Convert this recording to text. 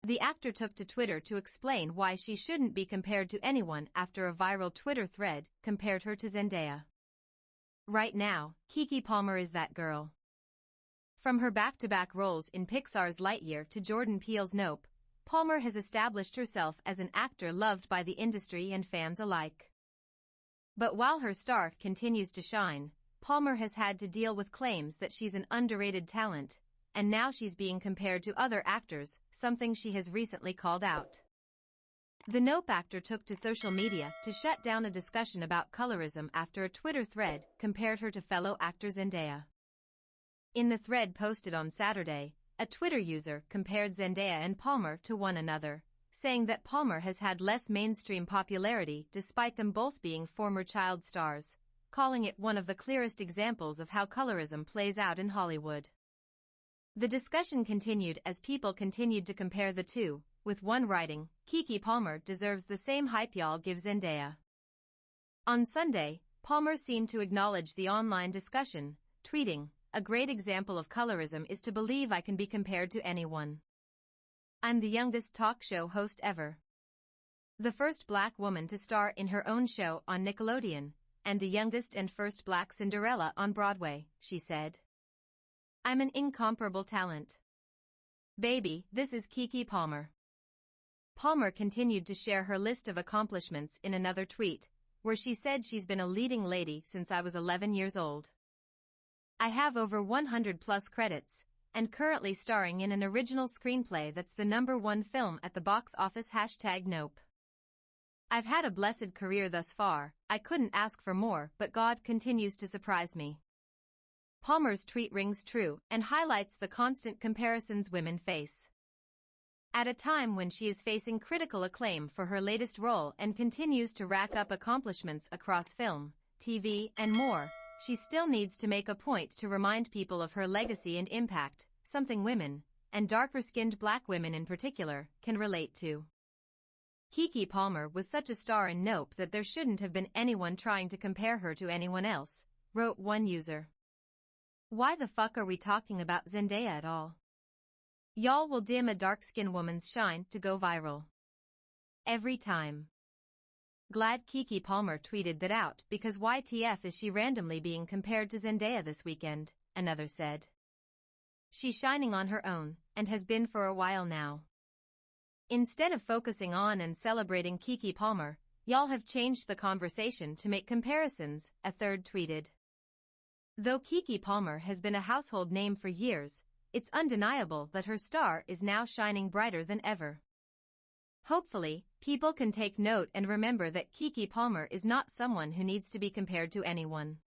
The actor took to Twitter to explain why she shouldn't be compared to anyone after a viral Twitter thread compared her to Zendaya. Right now, Keke Palmer is that girl. From her back-to-back roles in Pixar's Lightyear to Jordan Peele's Nope, Palmer has established herself as an actor loved by the industry and fans alike. But while her star continues to shine, Palmer has had to deal with claims that she's an underrated talent, and now she's being compared to other actors, something she has recently called out. The Nope actor took to social media to shut down a discussion about colorism after a Twitter thread compared her to fellow actor Zendaya. In the thread posted on Saturday, a Twitter user compared Zendaya and Palmer to one another, saying that Palmer has had less mainstream popularity despite them both being former child stars, calling it one of the clearest examples of how colorism plays out in Hollywood. The discussion continued as people continued to compare the two, with one writing, "Keke Palmer deserves the same hype y'all give Zendaya." On Sunday, Palmer seemed to acknowledge the online discussion, tweeting, "A great example of colorism is to believe I can be compared to anyone. I'm the youngest talk show host ever. The first black woman to star in her own show on Nickelodeon, and the youngest and first black Cinderella on Broadway," she said. "I'm an incomparable talent. Baby, this is Keke Palmer." Palmer continued to share her list of accomplishments in another tweet, where she said she's been a leading lady since I was 11 years old. "I have over 100 plus credits, and currently starring in an original screenplay that's the #1 film at the box office #Nope. I've had a blessed career thus far, I couldn't ask for more, but God continues to surprise me." Palmer's tweet rings true and highlights the constant comparisons women face. At a time when she is facing critical acclaim for her latest role and continues to rack up accomplishments across film, TV, and more, she still needs to make a point to remind people of her legacy and impact, something women, and darker-skinned black women in particular, can relate to. "Keke Palmer was such a star in Nope that there shouldn't have been anyone trying to compare her to anyone else," wrote one user. "Why the fuck are we talking about Zendaya at all? Y'all will dim a dark-skinned woman's shine to go viral. Every time. Glad Keke Palmer tweeted that out because YTF is she randomly being compared to Zendaya this weekend," another said. "She's shining on her own, and has been for a while now. Instead of focusing on and celebrating Keke Palmer, y'all have changed the conversation to make comparisons," a third tweeted. Though Keke Palmer has been a household name for years, it's undeniable that her star is now shining brighter than ever. Hopefully, people can take note and remember that Keke Palmer is not someone who needs to be compared to anyone.